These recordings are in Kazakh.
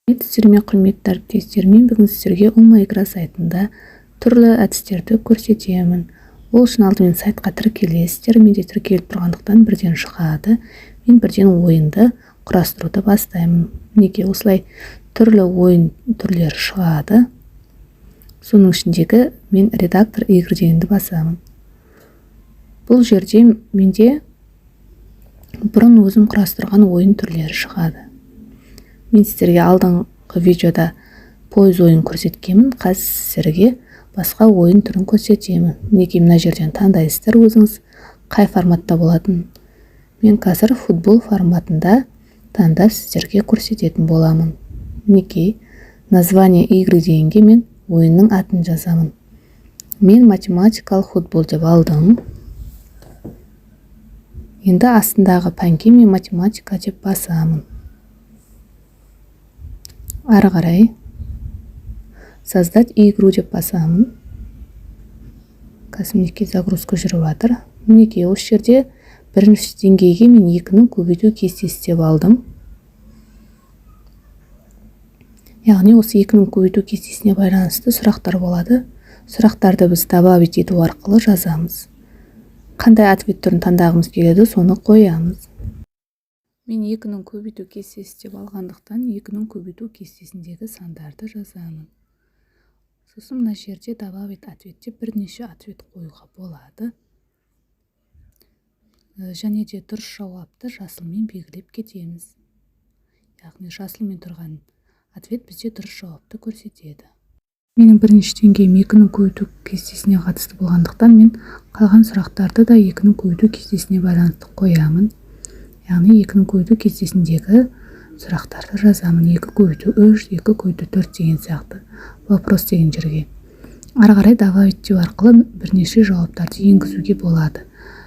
Сіздермен құрметті әріптестермен бүгін сіздерге Умаикра сайтында түрлі әдістерді көрсетемін. Ол үшін алдымен сайтқа тіркелесіздер. Менде тіркеліп тұрғандықтан бірден шығады. Мен бірден ойынды құрастыруды бастаймын. Мінекей осылай түрлі ойын түрлері шығады. Соның ішіндегі мен редактор игры дегенді басамын. Бұл жерде менде бұрын өзім құрастырған ойын түрлері шығады. Мен сіздерге алдыңғы видеода пойыз ойын көрсеткенмін. Қазір сіздерге басқа ойын түрін көрсетемін. Мінекей мына жерден таңдайсыздар өзіңіз қай форматта болатын. Мен қазір футбол форматында таңдап сіздерге көрсететін боламын. Мінекей название игры дегенге мен ойынның атын жазамын. Мен математикалық футбол деп алдым. Енді астындағы пәнге мен математика деп басамын. Ары қарай создать игру деп басамын. Қазір мінекей загрузка жүріп жатыр. Мінекей осы жерде бірінші деңгейге мен 2-нің көбейту кестесі деп алдым. Яғни осы 2-нің көбейту кестесіне байланысты сұрақтар болады. Сұрақтарды біз добавить ету арқылы жазамыз. Қандай ответ түрін таңдағымыз келеді, соны қоямыз. Мен 2-нің көбейту кестесі деп алғандықтан 2-нің көбейту кестесіндегі сандарды жазамын. Сосын мына жерде добавить ответ деп бірнеше ответ қоюға болады. Және де дұрыс жауапты жасылмен белгілеп кетеміз. Яғни жасылмен тұрған ответ бізде дұрыс жауапты көрсетеді. Менің бірінші деңгейім 2-нің көбейту кестесіне қатысты болғандықтан мен қалған сұрақтарды да 2-нің көбейту кестесіне байланысты қоямын. Яғни 2-нің көбейту кестесіндегі сұрақтарды жазамын. 2 көбейту 3, 2 көбейту 4 деген сияқты. Вопрос деген жерге. Ары қарай добавить ету арқылы бірнеше жауаптарды енгізуге болады.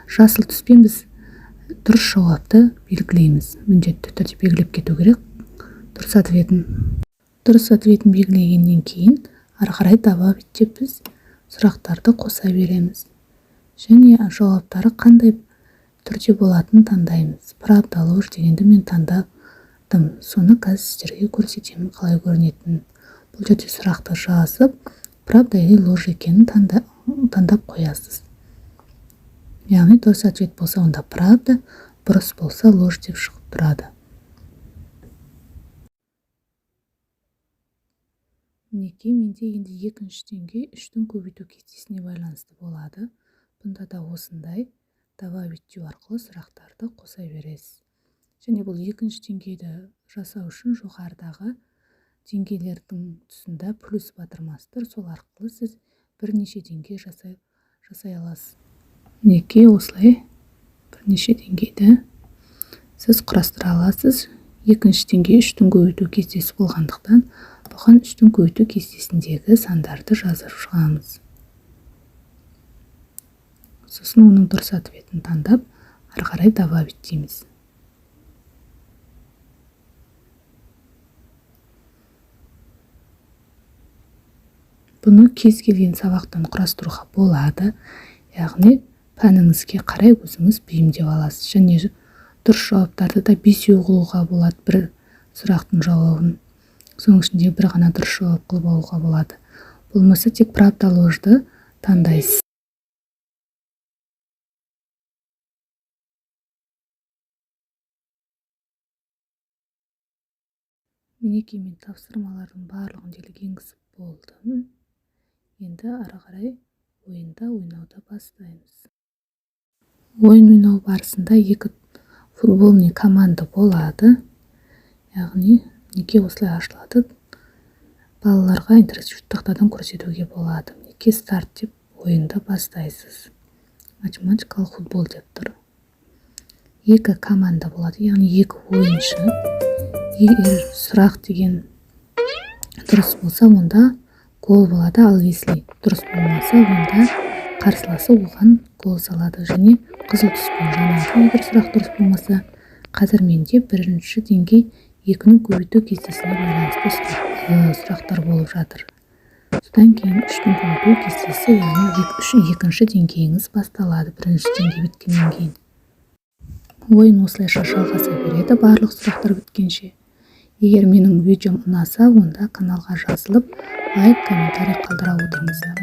Жасыл түспен біз дұрыс жауапты белгілейміз. Міндетті түрде белгілеп кету керек дұрыс ответін. Дұрыс ответін белгілегеннен кейін ары қарай добавить деп біз сұрақтарды қоса береміз. Және жауаптары қандай түрде болатын таңдаймыз. Правда, ложь дегенді мен таңдадым. Соны қазір сіздерге көрсетемін қалай көрінетінін. Бұл жерде сұрақты жазып, правда или ложь екенін таңдап қоясыз. Яғни дұрыс ответ болса, онда правда, бұрыс болса ложь деп шығып тұрады. Мінекей менде енді 2-ші деңгей 3-нің көбейту кестесіне байланысты болады. Бұнда да осындай добавить ету арқылы сұрақтарды қоса бересіз. Және бұл 2-ші деңгейді жасау үшін жоғарыдағы деңгейлердің тұсында плюс батырмасы тұр. Сол арқылы сіз бірнеше деңгей жасай аласыз. Мінекей осылай бірнеше деңгейді сіз құрастыра аласыз. 2-ші деңгей 3-нің көбейту кестесі болғандықтан бұған 3-нің көбейту кестесіндегі сандарды жазып шығамыз. Сосын оның дұрыс ответін таңдап, ары қарай добавить дейміз. Бұны кез келген сабақтан құрастыруға болады. Яғни пәніңізге қарай өзіңіз бейімдеп аласыз. Және дұрыс жауаптарды да 5 қылуға болады бір сұрақтың жауабын. Соның ішінде бір ғана дұрыс жауап қылып алуға болады. Болмаса тек правда ложьды таңдайсыз. Мінекей мен тапсырмалардың барлығын дерлік енгізіп болдым. Енді ары қарай ойында ойнауды бастаймыз. Ойын ойнау барысында 2 футболный команда болады. Яғни мінекей осылай ашылады. Балаларға интерактивті тақтадан көрсетуге болады. Мінекей старт деп ойынды бастайсыз. Математикалық футбол деп тұр. 2 команда болады, яғни 2 ойыншы. Егер сұрақ деген дұрыс болса, онда гол болады, ал если дұрыс болмаса, онда қарсыласы оған гол салады. Және қызыл түспен жанады. Егер сұрақ дұрыс болмаса, қазір менде бірінші деңгей 2-нің көбейту кестесіне байланысты сұрақтар болып жатыр. Содан кейін 3-нің көбейту кестесі, яғни 2-ші деңгейіңіз басталады, бірінші деңгей біткеннен кейін. Ойын осылайша жалғаса береді барлық сұрақтар біткенше. Егер менің видеом ұнаса, онда каналға жазылып, лайк, комментарий қалдыра отырыңыздар.